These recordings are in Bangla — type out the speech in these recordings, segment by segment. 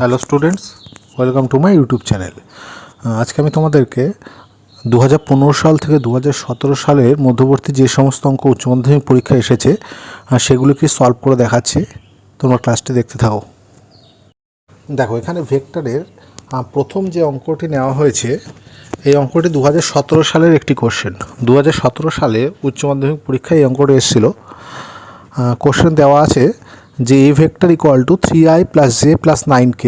Hello students, welcome to my YouTube channel. আজকে আমি তোমাদেরকে 2015 সাল থেকে 2017 সালের মধ্যবর্তী যে সমস্ত অঙ্ক উচ্চ মাধ্যমিক পরীক্ষা এসেছে সেগুলোকে সলভ করে দেখাচ্ছি। তোমরা ক্লাসটি দেখতে থাকো। দেখো, এখানে ভেক্টরের প্রথম যে অঙ্কটি নেওয়া হয়েছে, এই অঙ্কটি 2017 সালের একটি কোশ্চেন। 2017 সালে উচ্চ মাধ্যমিক পরীক্ষায় এই অঙ্কটি এসেছিল। কোশ্চেন দেওয়া আছে যে এ vector equal to 3i plus J plus 9k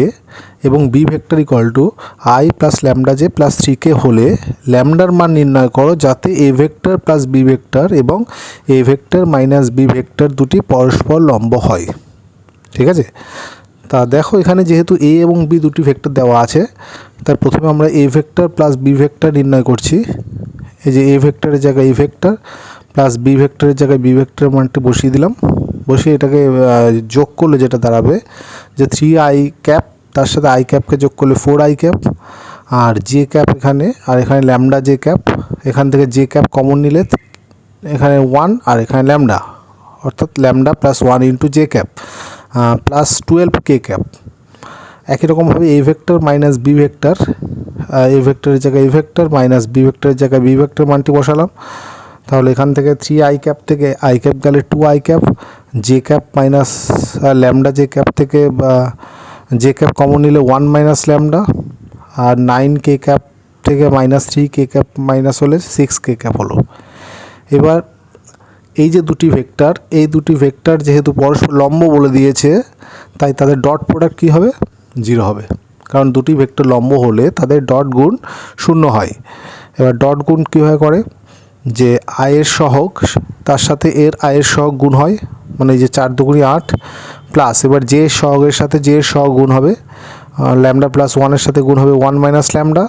এবং B vector equal to I plus lambda J plus 3k হলে ল্যামডার মান নির্ণয় করো যাতে A vector plus B vector এবং এ ভেক্টর মাইনাস বি ভেক্টর দুটি পরস্পর লম্ব হয়। ঠিক আছে, তা দেখো এখানে যেহেতু এ এবং বি দুটি ভেক্টর দেওয়া আছে, তার প্রথমে আমরা A vector plus B vector নির্ণয় করছি। এই যে এ ভেক্টরের জায়গায় এ ভেক্টর প্লাস বি ভেক্টরের জায়গায় বি ভেক্টরের মানটি বসিয়ে দিলাম। বসিয়ে এটাকে যোগ করলে যেটা দাঁড়াবে যে 3i ক্যাপ, তার সাথে আই ক্যাপকে যোগ করলে 4i ক্যাপ, আর জে ক্যাপ এখানে, আর এখানে ল্যামডা জে ক্যাপ। এখান থেকে জে ক্যাপ কমন নিলে এখানে 1 আর এখানে ল্যামডা, অর্থাৎ lambda plus 1 into J cap plus 12k cap. একই রকমভাবে A vector minus B vector, A ভেক্টরের জায়গায় এ ভেক্টর মাইনাস বি ভেক্টরের জায়গায় বি ভেক্টর মানটি বসালাম। তাহলে এখান থেকে 3i ক্যাপ থেকে আই ক্যাপ গেলে 2i cap, j cap minus lambda J cap থেকে জে ক্যাপ কমন নিলে 1 মাইনাস ল্যামডা, আর 9k ক্যাপ থেকে মাইনাস 3k ক্যাপ মাইনাস হলে 6k ক্যাপ হলো। এবার এই যে দুটি ভেক্টর, এই দুটি ভেক্টর যেহেতু পরস্পর লম্ব বলে দিয়েছে, তাই তাদের ডট প্রোডাক্ট কী হবে? 0 হবে, কারণ দুটি ভেক্টর লম্ব হলে তাদের ডট গুণ 0 হয়। এবার ডট গুণ কীভাবে করে? যে আয়ের সহগ তার সাথে এর আয়ের সহগ গুণ হয়, মানে যে 4 দুগুণি 8 প্লাস, এবার যে সহগের সাথে যে সহগ গুণ হবে, ল্যামডা প্লাস 1-এর সাথে গুণ হবে 1 মাইনাস ল্যামডা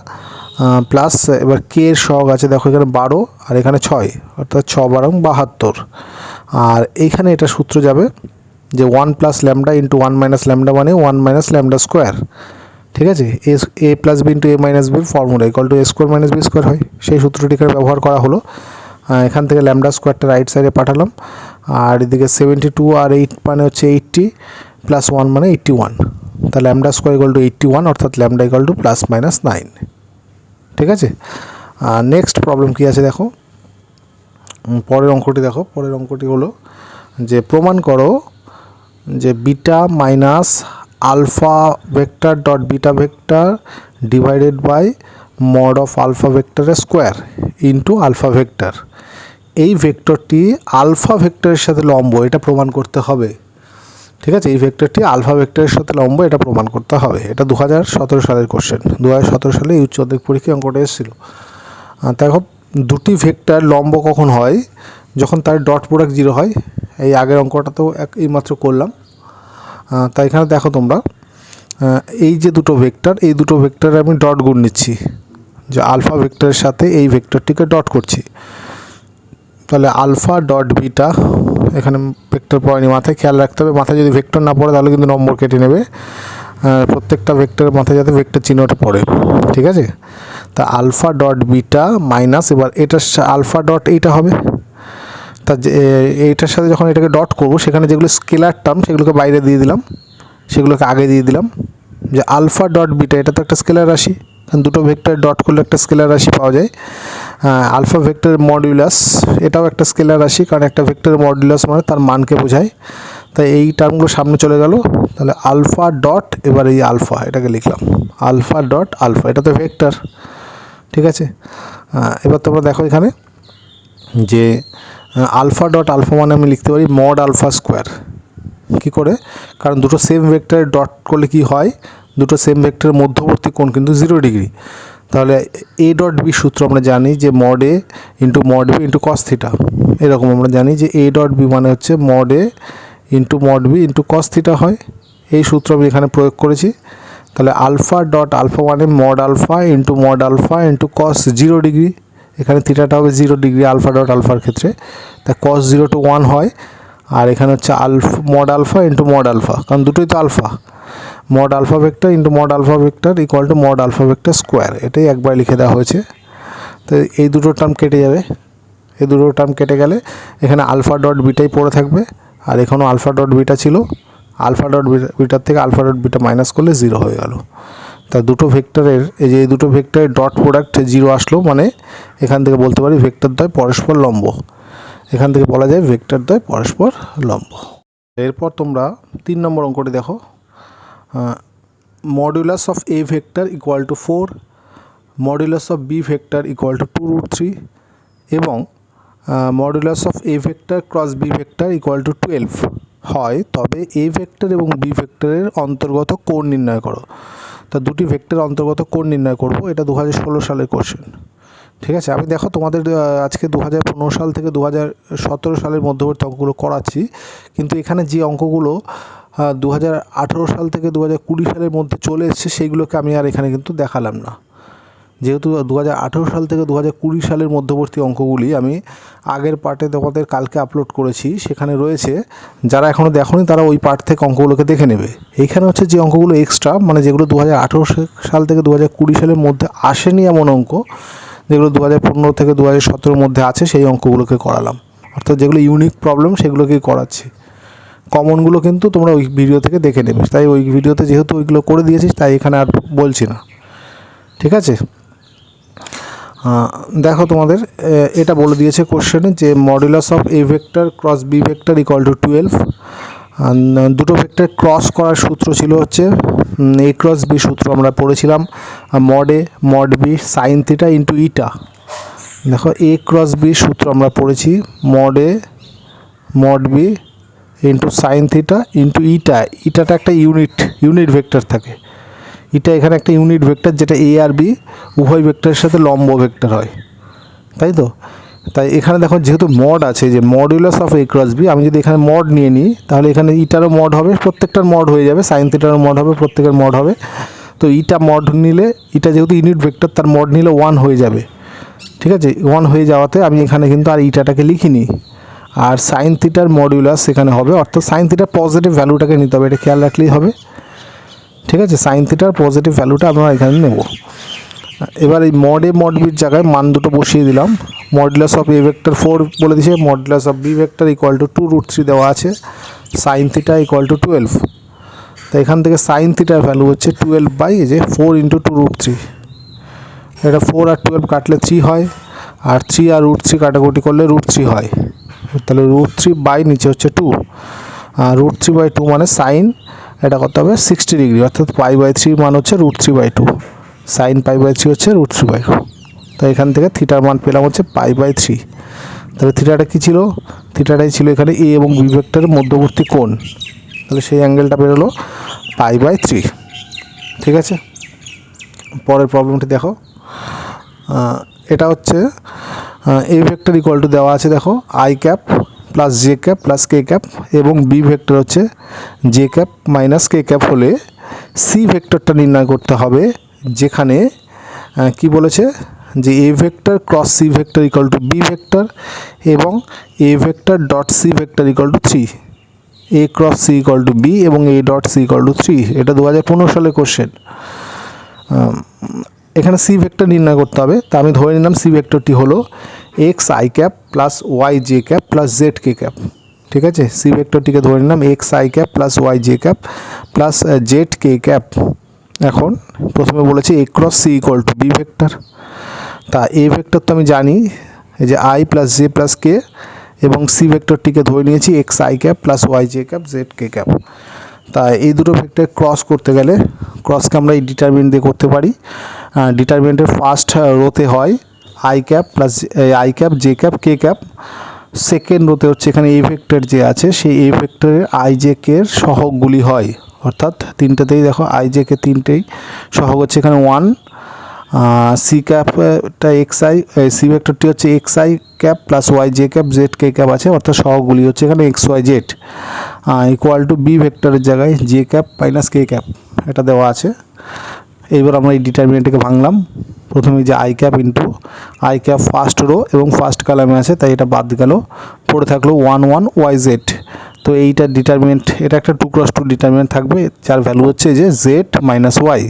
প্লাস, এবার কে এর সহগ আছে দেখো এখানে 12 আর এখানে 6, অর্থাৎ 6 12 72। আর এইখানে এটা সূত্র যাবে যে 1 plus lambda into 1 minus lambda মানে 1 মাইনাস ল্যামডা স্কোয়ার। ঠিক আছে, A plus B into A minus বির formula equal to A square minus B square হয়। সেই সূত্রটিকে ব্যবহার করা হলো। এখান থেকে ল্যামডা স্কোয়ারটা রাইট সাইডে পাঠালাম, আর এদিকে 72 আর 8 মানে হচ্ছে 80 প্লাস 1 মানে 81। তা ল্যামডা স্কোয়ার ইকুয়াল টু 81, অর্থাৎ lambda equal to plus minus 9। ঠিক আছে, নেক্সট প্রবলেম কী আছে দেখো, পরের অঙ্কটি দেখো। পরের অঙ্কটি হলো যে প্রমাণ করো যে beta minus alpha vector dot beta vector divided by mod of alpha ভেক্টরের স্কোয়ার ইন্টু আলফা ভেক্টর, এই ভেক্টরটি আলফা ভেক্টরের সাথে লম্ব, এটা প্রমাণ করতে হবে। ঠিক আছে, এই ভেক্টরটি আলফা ভেক্টরের সাথে লম্ব, এটা প্রমাণ করতে হবে। এটা 2017 সালের কোশ্চেন। 2017 সালে এই উচ্চ মাধ্যমিক পরীক্ষায় অঙ্কটা এসেছিল। দেখো, দুটি ভেক্টর লম্ব কখন হয়? যখন তার ডট প্রোডাক্ট 0 হয়। এই আগের অঙ্কটা তো এইমাত্র করলাম। তাই এখানে দেখো তোমরা, এই যে দুটো ভেক্টর, এই দুটো ভেক্টরে আমি ডট গুণ নিচ্ছি, যে আলফা ভেক্টরের সাথে এই ভেক্টরটিকে ডট করছি। তাহলে আলফা ডট বিটা, এখানে ভেক্টর পড়েনি, মাথায় খেয়াল রাখতে হবে। মাথায় যদি ভেক্টর না পড়ে তাহলে কিন্তু নম্বর কেটে নেবে। প্রত্যেকটা ভেক্টরের মাথায় যাতে ভেক্টর চিহ্নটা পড়ে। ঠিক আছে, তা আলফা ডট বিটা মাইনাস, এবার এটা আলফা ডট এইটা হবে। তা এইটার সাথে যখন এটাকে ডট করবো, সেখানে যেগুলো স্কেলার টার্ম সেগুলোকে বাইরে দিয়ে দিলাম, সেগুলোকে আগে দিয়ে দিলাম। যে আলফা ডট বিটা, এটা তো একটা স্কেলার রাশি, কারণ দুটো ভেক্টর ডট করলে একটা স্কেলার রাশি পাওয়া যায়। আলফা ভেক্টরের মডুলাস, এটাও একটা স্কেলার রাশি, কারণ একটা ভেক্টরের মডুলাস মানে তার মানকে বোঝায়। তাই এই টার্মগুলো সামনে চলে গেল। তাহলে আলফা ডট, এবার এই আলফা, এটাকে লিখলাম আলফা ডট আলফা, এটা তো ভেক্টর। ঠিক আছে, এবার তোমরা দেখো এখানে যে আলফা ডট আলফা মানে আমি লিখতে পারি মড আলফা স্কোয়ার। কী করে? কারণ দুটো সেম ভেক্টরের ডট করলে কি হয়, দুটো সেম ভেক্টরের মধ্যবর্তী কোণ কিন্তু 0 ডিগ্রি। তাহলে এ ডট বি সূত্র আমরা জানি যে mod A into mod B into cos theta. এরকম আমরা জানি যে এ ডট বি মানে হচ্ছে mod A into mod B into cos theta হয়। এই সূত্র আমি এখানে প্রয়োগ করেছি। তাহলে আলফা ডট আলফা মানে mod alpha into cos 0 degree. এখানে থিটাটা হবে 0 ডিগ্রি আলফা ডট আলফার ক্ষেত্রে, তা কস 0 to 1 হয়। আর এখানে হচ্ছে mod alpha into mod alpha, কারণ দুটোই তো alpha. Mod alpha vector into mod alpha vector equal to mod alpha vector square, এটাই একবার লিখে দেওয়া হয়েছে। তো এই দুটো টার্ম কেটে যাবে, এই দুটো টার্ম কেটে গেলে এখানে আলফা ডট বিটাই পড়ে থাকবে, আর এখানেও আলফা ডট বিটা ছিল, আলফা ডট বিটার থেকে আলফা ডট বিটা মাইনাস করলে 0 হয়ে গেল। তা দুটো ভেক্টরের এই দুটো ভেক্টরের ডট প্রোডাক্ট 0 আসলো, মানে এখান থেকে বলতে পারি ভেক্টর দ্বয় পরস্পর লম্ব। এখান থেকে বলা যায় ভেক্টর দ্বয় পরস্পর লম্ব। এরপর তোমরা 3 নম্বর অঙ্কটি দেখো। Modulus of A vector equal to 4, modulus of B vector equal to 2√3 এবং modulus of A vector cross B vector equal to 12 হয়, তবে এ ভেক্টর এবং বি ভেক্টরের অন্তর্গত কোণ নির্ণয় করো। তা দুটি ভেক্টরের অন্তর্গত কোণ নির্ণয় করব, এটা 2016 সালের কোশ্চেন। ঠিক আছে, আমি দেখো তোমাদের আজকে 2015 সাল থেকে 2017 সালের মধ্যবর্তী অঙ্কগুলো করাচ্ছি, কিন্তু এখানে যে অঙ্কগুলো 2018 সাল থেকে 2020 সালের মধ্যে চলে এসেছে সেইগুলোকে আমি আর এখানে কিন্তু দেখালাম না। যেহেতু 2018 সাল থেকে 2020 সালের মধ্যবর্তী অঙ্কগুলি আমি আগের পার্টে তোমাদের কালকে আপলোড করেছি, সেখানে রয়েছে। যারা এখনও দেখোনি তারা ওই পার্ট থেকে অঙ্কগুলোকে দেখে নেবে। এইখানে হচ্ছে যে অঙ্কগুলো এক্সট্রা, মানে যেগুলো 2018 সাল থেকে 2020 সালের মধ্যে আসেনি এমন অঙ্ক, যেগুলো 2015 থেকে 2017 মধ্যে আছে, সেই অঙ্কগুলোকে করালাম। অর্থাৎ যেগুলো ইউনিক প্রবলেম সেগুলোকেই করাচ্ছি। কমনগুলো কিন্তু তোমরা ওই ভিডিও থেকে দেখে নেবে, তাই ওই ভিডিওতে যেহেতু ওইগুলো করে দিয়েছিস তাই এখানে আর বলছি না। ঠিক আছে, দেখো তোমাদের এটা বলে দিয়েছে কোশ্চেনে যে modulus of A vector cross B vector equal to 12। দুটো ভেক্টর ক্রস করার সূত্র ছিল হচ্ছে এ ক্রস বি সূত্র আমরা পড়েছিলাম, mod A mod B sine theta into eta. দেখো এ ক্রস বি সূত্র আমরা পড়েছি mod A mod B into sine theta into eta. ইটাটা একটা ইউনিট ভেক্টর থাকে। এটা এখানে একটা ইউনিট ভেক্টর, যেটা এ আর বি উভয় ভেক্টরের সাথে লম্ব ভেক্টর হয়, তাই তো। তাই এখানে দেখো যেহেতু মড আছে, যে modulus of A cross B, আমি যদি এখানে মড নিয়ে নিই তাহলে এখানে ইটারও মড হবে, প্রত্যেকটার মড হয়ে যাবে, সাইন থিটারও মড হবে, প্রত্যেকের মড হবে। তো ইটা মড নিলে, ইটা যেহেতু ইউনিট ভেক্টর, তার মড নিলে 1 হয়ে যাবে। ঠিক আছে, 1 হয়ে যাওয়াতে আমি এখানে কিন্তু আর ইটাটাকে লিখিনি, আর সাইন থিটার মডুলাস এখানে হবে, অর্থাৎ সাইন থিটার পজিটিভ ভ্যালুটাকে নিতে হবে, এটা খেয়াল রাখলেই হবে। ঠিক আছে, সাইন থিটার পজিটিভ ভ্যালুটা আমরা এখানে নেব। এবার এই মড এ মড বির জায়গায় মান দুটো বসিয়ে দিলাম। মডুলাস অফ এ ভেক্টর 4 বলে দিয়েছে, modulus of B vector equal to 2√3 দেওয়া আছে, সাইন থিটা ইকুয়াল টু 12। তো এখান থেকে সাইন থিটার ভ্যালু হচ্ছে 12 বাই এই যে 4 ইন্টু 2√3। এটা 4 আর 12 কাটলে 3 হয়, আর 3 আর √3 কাটাকুটি করলে √3 হয়। তাহলে √3 বাই নিচে হচ্ছে 2, আর √3 বাই 2 মানে সাইন, এটা কত হবে 60 ডিগ্রি, অর্থাৎ π/3 মান হচ্ছে √3/2, সাইন π/3 হচ্ছে √3/2। তো এখান থেকে থিটার মান পেলাম হচ্ছে π/3। তাহলে থিটাটা কী ছিল? থিটাটাই ছিল এখানে এ এবং বি ভেক্টরের মধ্যবর্তী কোণ, তাহলে সেই অ্যাঙ্গেলটা বেরোলো π/3। ঠিক আছে, পরের প্রবলেমটি দেখো। এটা হচ্ছে এ ভেক্টর ইকুয়াল টু দেওয়া আছে, দেখো i cap plus j cap plus k cap, এবং বি ভেক্টর হচ্ছে j cap minus k cap হলে সি ভেক্টরটা নির্ণয় করতে হবে, যেখানে কি বলেছে যে এ vector cross c vector equal to b vector এবং এ vector dot C vector equal to 3, a cross c equal to b এবং a dot c equal to 3। এটা 2015 সালের কোশ্চেন। এখানে সি ভেক্টর নির্ণয় করতে হবে, তা আমি ধরে নিলাম সি ভেক্টরটি হলো x i cap plus y j cap plus z k cap. ঠিক আছে, সি ভেক্টরটিকে ধরে নিলাম x i cap plus y j cap plus z k cap. এখন প্রথমে বলেছি a cross c equal to b vector. তা এ ভেক্টর তো আমি জানি, এই যে i plus J plus k, এবং সি ভেক্টরটিকে ধরে নিয়েছি x i cap plus y j cap z k cap. তা এই দুটো ভেক্টর ক্রস করতে গেলে ক্রসকে আমরা এই ডিটারমিনেন্ট দিয়ে করতে পারি। ডিটারমিনেন্টের ফার্স্ট রোতে হয় i cap plus i cap j cap k cap, second রোতে হচ্ছে এখানে এ ভেক্টর যে আছে সেই এ ভেক্টরের আই জে কের সহগগুলি হয়, অর্থাৎ তিনটেতেই দেখো আই জে কে তিনটেই সহগ হচ্ছে এখানে 1। সি ক্যাপটা এক্স আই, সি ভেক্টরটি হচ্ছে x i cap plus y j cap z k cap আছে, অর্থাৎ সহগগুলি হচ্ছে এখানে x y z, equal to B ভেক্টরের জায়গায় j cap minus k cap, এটা দেওয়া আছে। এইবার আমরা এই ডিটারমিনেন্টকে ভাঙলাম। প্রথমে যে I cap into I cap first row এবং ফার্স্ট কলামে আছে, তাই এটা বাদ গেল, পড়ে থাকলো 1 1 ওয়াই জেড। তো এইটার ডিটারমিনেন্ট, এটা একটা 2x2 ডিটারমিনেন্ট থাকবে, যার ভ্যালু হচ্ছে যে z minus y,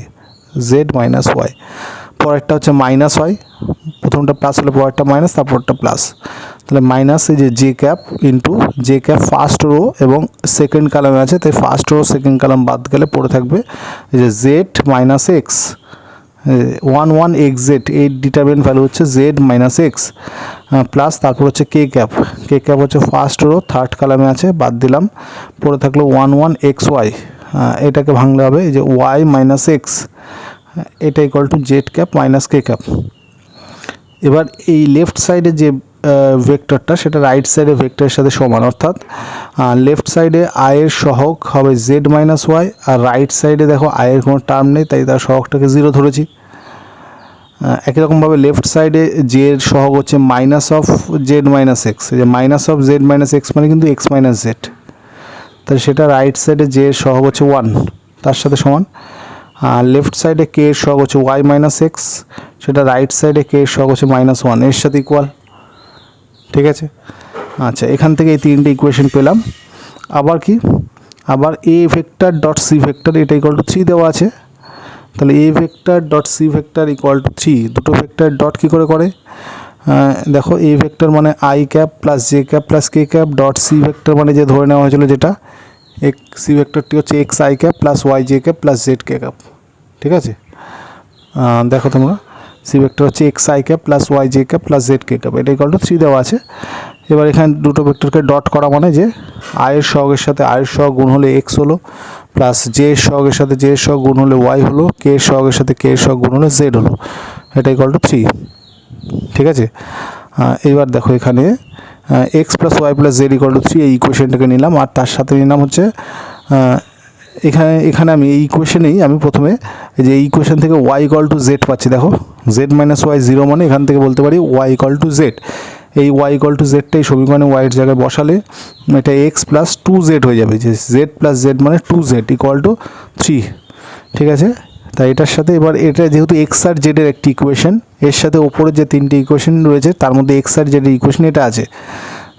z minus y. পরেরটা হচ্ছে মাইনাস হয়, প্রথমটা প্লাস হলে পরেরটা মাইনাস, তারপরটা প্লাস। তাহলে মাইনাস এই যে J cap into J cap first row এবং সেকেন্ড কলামে আছে, তাই ফার্স্ট রো সেকেন্ড কলাম বাদ গেলে পড়ে থাকবে এই যে z minus x 1 x Z, এই ডিটারমিনেন্ট ভ্যালু হচ্ছে জেড মাইনাস এক্স প্লাস তারপর হচ্ছে কে ক্যাপ হচ্ছে ফার্স্ট রো থার্ড কলামে আছে, বাদ দিলাম, পড়ে থাকলো 1 এক্স ওয়াই, এটাকে ভাঙলে হবে এই যে ওয়াই মাইনাস এক্স, এটা equal to Z cap minus k cap. এবার এই লেফট সাইডে যে ভেক্টরটা সেটা রাইট সাইডে ভেক্টরের সাথে সমান, অর্থাৎ লেফট সাইডে আয়ের সহগ হবে জেড মাইনাস ওয়াই, আর রাইট সাইডে দেখো আয়ের কোনো টার্ম নেই তাই তার সহগটাকে 0 ধরেছি। একই রকমভাবে লেফট সাইডে জে এর সহগ হচ্ছে minus of z minus x, যে minus of z minus x মানে কিন্তু এক্স মাইনাস জেড, তাহলে সেটা রাইট সাইডে জে এর সহগ হচ্ছে 1 তার সাথে সমান। লেফট সাইডে কে এর সহগ হচ্ছে ওয়াই মাইনাস এক্স, সেটা রাইট সাইডে কে এর সহগ হচ্ছে -1 এর সাথে ইকুয়াল। ঠিক আছে, আচ্ছা এখান থেকে এই তিনটে ইকুয়েশন পেলাম। আবার কি, আবার A vector dot C vector এটা ইকুয়াল টু 3 দেওয়া আছে, তাহলে A vector dot C vector equal to 3, দুটো ভেক্টর ডট কী করে দেখো এ ভেক্টর মানে i cap plus j cap plus k cap, dot C vector মানে যে ধরে নেওয়া হয়েছিল যেটা সি ভেক্টরটি হচ্ছে x i cap plus y j cap plus z k cap. ঠিক আছে, দেখো তোমরা সি ভেক্টর হচ্ছে x i cap plus y j cap plus z k cap, এটা ইকুয়াল টু 3 দেওয়া আছে। এবার এখানে দুটো ভেক্টরকে ডট করা মানে যে আয়ের সহগের সাথে আয়ের সহগ গুণ হলে এক্স হলো, প্লাস জে এর সহগের সাথে জে এর সহগ গুণ হলে ওয়াই হলো, কে এর সহগের সাথে কে এর সহগ গুণ হলে জেড হলো, এটা ইকুয়াল টু 3। ঠিক আছে, এবার দেখো এখানে x plus y plus z equal to 3 এই ইকুয়েশনটাকে নিলাম, আর তার সাথে নিলাম হচ্ছে এখানে আমি এই ইকুয়েশনেই আমি প্রথমে এই যে এই ইকুয়েশন থেকে ওয়াই ইকুয়াল টু জেড পাচ্ছি, দেখো জেড মাইনাস ওয়াই 0 মানে এখান থেকে বলতে পারি ওয়াই ইকুয়াল টু জেড, এই ওয়াই ইকুয়াল টু জেডটা এই সমীকরণে ওয়াইয়ের জায়গায় বসালে এটা এক্স প্লাস 2z হয়ে যাবে, যে জেড প্লাস জেড মানে 2z ইকুয়াল টু 3। ঠিক আছে, তাই এটার সাথে এবার এটা যেহেতু এক্স আর জেডের একটি ইকুয়েশন, এর সাথে ওপরে যে তিনটি ইকুয়েশন রয়েছে তার মধ্যে এক্স আর জেডের ইকুয়েশন এটা আছে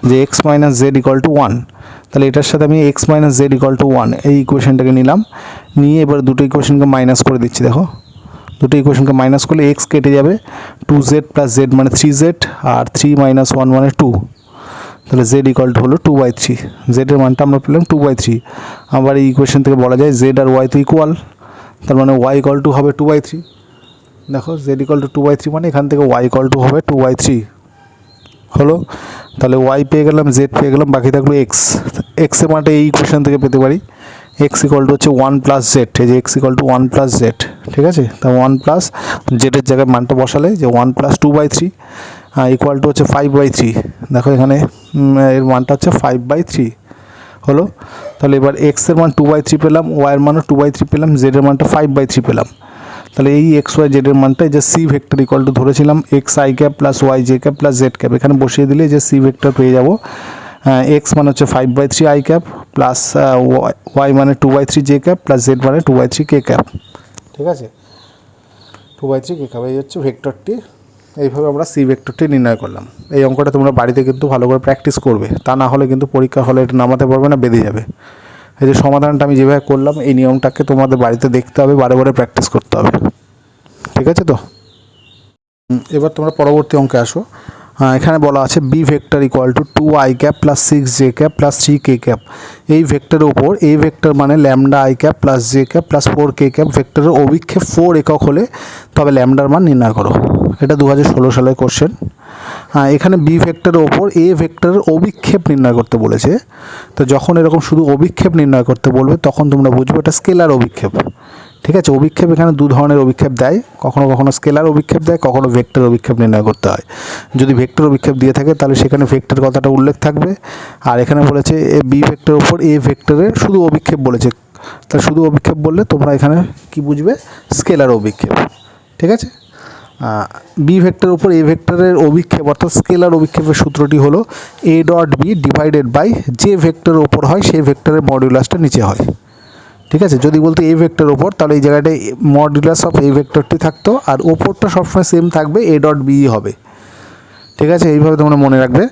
যে x minus Z equal two 1, তাহলে এটার সাথে আমি x minus Z equal two 1 এই ইকুয়েশনটাকে নিলাম, নিয়ে এবার দুটো ইকুয়েশনকে মাইনাস করে দিচ্ছি। দেখো দুটো ইকুয়েশনকে মাইনাস করলে এক্স কেটে যাবে, 2z প্লাস জেড মানে 3z, আর 3 মাইনাস 1 মানে 2, তাহলে জেড ইকুয়াল টু হলো 2/3, জেডের মানটা আমরা পেলাম 2/3। আবার এই ইকুয়েশন থেকে বলা যায় জেড আর ওয়াই তো ইকুয়াল, তার মানে ওয়াই ইকুয়াল টু হবে 2/3। দেখো জেড ইকুয়াল টু 2/3 মানে এখান থেকে ওয়াই ইকুয়াল টু হবে 2/3 হলো, তাহলে ওয়াই পেয়ে গেলাম, জেড পেয়ে গেলাম, বাকি থাকলো এক্স। এক্সের মানটা এই ইকুয়েশন থেকে পেতে পারি, এক্স ইকুয়াল টু হচ্ছে 1 প্লাস জেড, এই যে x equal to 1 plus Z. ঠিক আছে, তা 1 প্লাস জেডের জায়গায় মানটা বসালে যে 1 প্লাস 2/3 ইকুয়াল টু হচ্ছে 5/3, দেখো এখানে এর মানটা হচ্ছে 5/3 হলো। তাহলে এবার এক্সের মান 2/3 পেলাম, ওয়াইয়ের মানও 2/3 পেলাম, জেডের মানটা 5/3 পেলাম। তাহলে এই এক্স ওয়াই জেডের মানটা এই যে সি ভেক্টর ইকুয়াল টু ধরেছিলাম x i cap plus y j cap plus z cap, এখানে বসিয়ে দিলে যে সি ভেক্টর পেয়ে যাবো, এক্স মানে হচ্ছে 5/3 আই ক্যাপ প্লাস ওয়াই মানে 2/3 জে ক্যাপ প্লাস জেড মানে 2/3 কে ক্যাপ। ঠিক আছে, 2/3 কে ক্যাপ এই হচ্ছে ভেক্টরটি। এইভাবে আমরা সি ভেক্টরটি নির্ণয় করলাম। এই অঙ্কটা তোমরা বাড়িতে কিন্তু ভালো করে প্র্যাকটিস করবে, তা না হলে কিন্তু পরীক্ষা হলে এটা নামাতে পারবে না, বেঁধে যাবে। এই যে সমাধানটা আমি যেভাবে করলাম এই নিয়মটাকে তোমাদের বাড়িতে দেখতে হবে, বারে বারে প্র্যাকটিস করতে হবে। ঠিক আছে, তো এবার তোমরা পরবর্তী অঙ্কে আসো। এখানে বলা আছে B vector equal to 2 i cap plus 6 j cap plus 3 k cap, এই ভেক্টরের ওপর এ ভেক্টর মানে lambda i cap plus j cap plus 4 k cap ভেক্টরের অভিক্ষেপ 4 একক হলে তবে ল্যামডার মান নির্ণয় করো। এটা 2016 সালের কোশ্চেন। এখানে বি ভেক্টরের ওপর এ ভেক্টরের অভিক্ষেপ নির্ণয় করতে বলেছে, তো যখন এরকম শুধু অভিক্ষেপ নির্ণয় করতে বলবে তখন তোমরা বুঝবে এটা স্কেলার অভিক্ষেপ। ঠিক আছে, অভিক্ষেপ এখানে দু ধরনের অভিক্ষেপ দেয়, কখনো কখনো স্কেলার অভিক্ষেপ দেয়, কখনো ভেক্টর অভিক্ষেপ নির্ণয় করতে হয়। যদি ভেক্টর অভিক্ষেপ দিয়ে থাকে তাহলে সেখানে ভেক্টর কথাটা উল্লেখ থাকবে, আর এখানে বলেছে এ বি ভেক্টরের ওপর এ ভেক্টরের শুধু অভিক্ষেপ বলেছে, তার শুধু অভিক্ষেপ বললে তোমরা এখানে কি বুঝবে, স্কেলার অভিক্ষেপ। ঠিক আছে, বি ভেক্টরের উপর এ ভেক্টরের অভিক্ষেপ অর্থাৎ স্কেলার অভিক্ষেপের সূত্রটি হলো A dot B divided by যে ভেক্টরের ওপর হয় সেই ভেক্টরের মডুলাসটা নিচে হয়। ঠিক আছে, যদি বলতো এ ভেক্টর ওপর তাহলে এই জায়গাটায় মডুলাস অফ এ ভেক্টরটি থাকতো, আর ওপরটা সবসময় সেম থাকবে, এ ডট বি হবে। ঠিক আছে, এইভাবে তোমরা মনে রাখবে।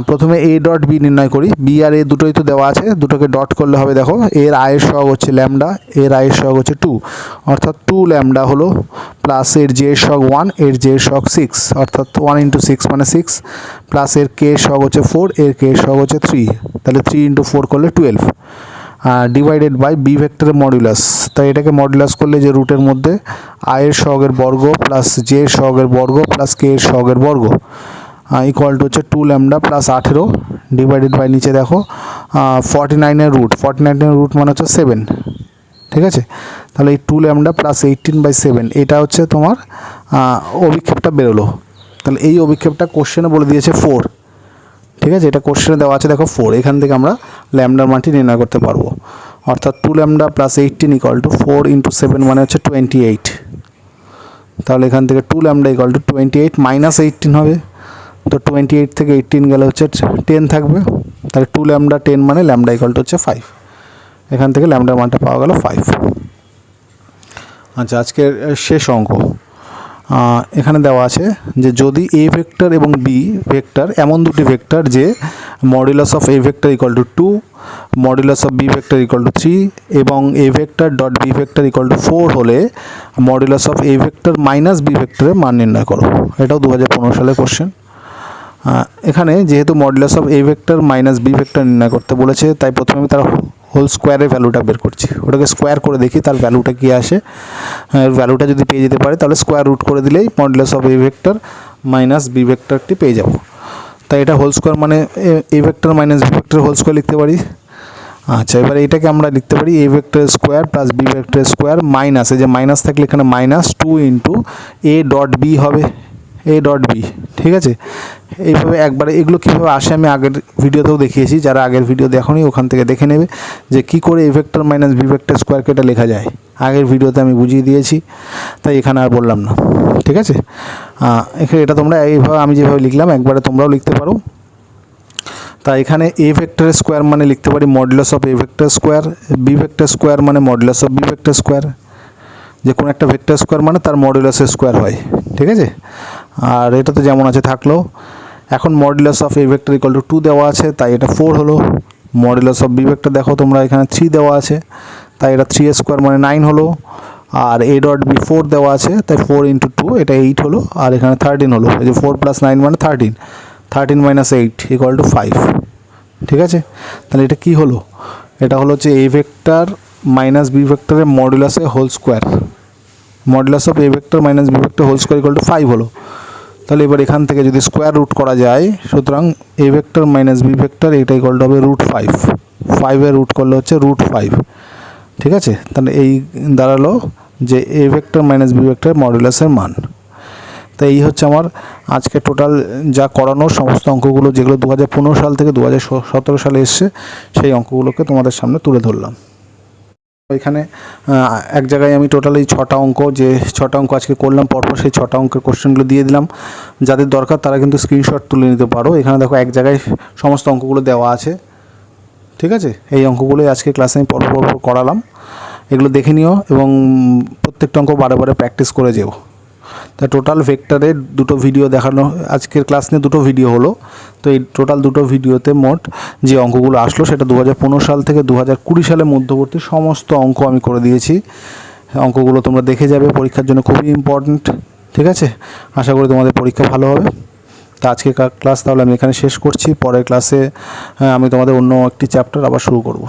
প্রথমে এ ডট বি নির্ণয় করি। বি আর এ দুটোই তো দেওয়া আছে, দুটোকে ডট করলে হবে। দেখো এর আয়ের সহগ হচ্ছে ল্যামডা, এর আয়ের সহগ হচ্ছে 2, অর্থাৎ 2 ল্যামডা হলো, প্লাস এর জে এর সহগ 1, এর জে এর সহগ 6, অর্থাৎ 1 × 6 মানে 6, প্লাস এর কে এর সহগ হচ্ছে 4, এর কে এর সহগ হচ্ছে 3, তাহলে 3 × 4 করলে 12, ডিভাইডেড বাই বি ভেক্টরের মডুলাস। তাই এটাকে মডুলাস করলে যে রুটের মধ্যে আয়ের সহগের বর্গ প্লাস জে এর সহগের বর্গ প্লাস কে এর সহগের বর্গ ইকুয়াল টু হচ্ছে 2 ল্যামডা প্লাস 18 ডিভাইডেড বাই নিচে দেখো 49 এর রুট, 49 এর রুট মানে হচ্ছে 7, ঠিক আছে। তাহলে এই 2 ল্যামডা প্লাস 18/7 এটা হচ্ছে তোমার অভিক্ষেপটা বেরোলো। তাহলে এই অভিক্ষেপটা কোশ্চেনে বলে দিয়েছে 4, ঠিক আছে। এটা কোশ্চেনে দেওয়া আছে দেখো 4, এখান থেকে আমরা ল্যামডার মানটি নির্ণয় করতে পারবো। অর্থাৎ 2 ল্যামডা প্লাস 18 ইকুয়াল টু 4 × 7 মানে হচ্ছে 28। তাহলে এখান থেকে 2 ল্যামডা ইকুয়াল টু 28 মাইনাস 18 হবে। তো 28 থেকে 18 গেলে হচ্ছে 10 থাকবে। তাহলে 2 ল্যামডা 10 মানে ল্যামডা ইকুয়াল টু হচ্ছে 5। এখান থেকে ল্যামডার মানটা পাওয়া গেল 5। আচ্ছা, আজকের শেষ অঙ্ক এখানে দেওয়া আছে যে যদি এ ভেক্টর এবং বি ভেক্টর এমন দুটি ভেক্টর যে modulus of A vector equal to 2, modulus of B vector equal to 3 এবং এ vector dot B vector equal to 4 হলে modulus of A vector minus B ভেক্টরের মান নির্ণয় করো। এটাও 2015 সালের কোশ্চেন। এখানে যেহেতু modulus of A vector minus B vector নির্ণয় করতে বলেছে, তাই প্রথমে আমি তার হোল স্কোয়ারের ভ্যালুটা বের করছি। ওটাকে স্কোয়ার করে দেখি তার ভ্যালুটা কী আসে। ভ্যালুটা যদি পেয়ে যেতে পারে তাহলে স্কোয়ার রুট করে দিলেই modulus of A vector minus B ভেক্টরটি পেয়ে যাব। তাই এটা হোল স্কোয়ার মানে A vector minus B vector whole square লিখতে পারি। আচ্ছা, এবারে এটাকে আমরা লিখতে পারি A vector square plus B vector square minus, এই যে মাইনাস থাকলে এখানে মাইনাস 2 × এ ডট বি হবে, এ ডট বি, ঠিক আছে। এইভাবে একবারে এগুলো কীভাবে আসে আমি আগের ভিডিওতেও দেখিয়েছি, যারা আগের ভিডিও দেখোনি ওখান থেকে দেখে নেবে যে কী করে a vector minus B vector স্কোয়ারকে এটা লেখা যায়। আগের ভিডিওতে আমি বুঝিয়ে দিয়েছি, তাই এখানে আর বললাম না, ঠিক আছে। এখানে এটা তোমরা এইভাবে আমি যেভাবে লিখলাম একবারে তোমরাও লিখতে পারো। তাই এখানে এ ভেক্টরের স্কোয়ার মানে লিখতে পারি modulus of A vector square, b vector square মানে modulus of B vector square. যে কোনো একটা ভেক্টর স্কোয়ার মানে তার মডুলাসের স্কোয়ার হয়, ঠিক আছে। আর এটা তো যেমন আছে থাকলো। এখন modulus of A vector equal to 2 দেওয়া আছে, তাই এটা 4 হলো। মডুলাস অফ বি ভেক্টর দেখো তোমরা এখানে 3 দেওয়া আছে, তাই এটা 3 স্কোয়ার মানে 9 হলো। আর এ ডট বি 4 দেওয়া আছে, তাই 4 × 2 এটা 8 হলো। আর এখানে 13 হলো, এই যে 4 + 9 মানে 13, 13 - 8 ইকুয়াল টু 5, ঠিক আছে। তাহলে এটা কি হলো? এটা হলো হচ্ছে এ ভেক্টর মাইনাস বি ভেক্টরের মডুলাসের whole square, modulus of A vector minus B vector whole square equal to 5 হলো। তাহলে এবার এখান থেকে যদি স্কোয়ার রুট করা যায়, সুতরাং A vector minus B vector এটা ইকুয়াল টু হবে √5, 5-এর রুট করলে হচ্ছে √5, ঠিক আছে। তাহলে এই দাঁড়ালো যে এ ভেক্টর মাইনাস বি ভেক্টর মডুলাসের মান। তো এই হচ্ছে আমার আজকে টোটাল যা করানো সমস্ত অঙ্কগুলো, যেগুলো 2015 সাল থেকে 2017 সালে এসছে, সেই অঙ্কগুলোকে তোমাদের সামনে তুলে ধরলাম। এখানে এক জায়গায় আমি টোটাল এই 6টা অঙ্ক, যে 6টা অঙ্ক আজকে করলাম পরপর, সেই 6টা অঙ্কের কোশ্চেনগুলো দিয়ে দিলাম। যাদের দরকার তারা কিন্তু স্ক্রিনশট তুলে নিতে পারো। এখানে দেখো এক জায়গায় সমস্ত অঙ্কগুলো দেওয়া আছে, ঠিক আছে। এই অঙ্কগুলোই আজকে ক্লাসে আমি পরপর করালাম, এগুলো দেখে নিও এবং প্রত্যেকটা অঙ্ক বারে বারে প্র্যাকটিস করে যেও। তা টোটাল ভেক্টরের দুটো ভিডিও দেখানো, আজকের ক্লাস নিয়ে দুটো ভিডিও হলো। তো এই টোটাল দুটো ভিডিওতে মোট যে অঙ্কগুলো আসলো সেটা 2015 সাল থেকে 2020 সালের মধ্যবর্তী সমস্ত অঙ্ক আমি করে দিয়েছি। অঙ্কগুলো তোমরা দেখে যাবে, পরীক্ষার জন্য খুবই ইম্পর্ট্যান্ট, ঠিক আছে। আশা করি তোমাদের পরীক্ষা ভালো হবে। তা আজকের ক্লাস তাহলে আমি এখানে শেষ করছি। পরের ক্লাসে আমি তোমাদের অন্য একটি চ্যাপ্টার আবার শুরু করব।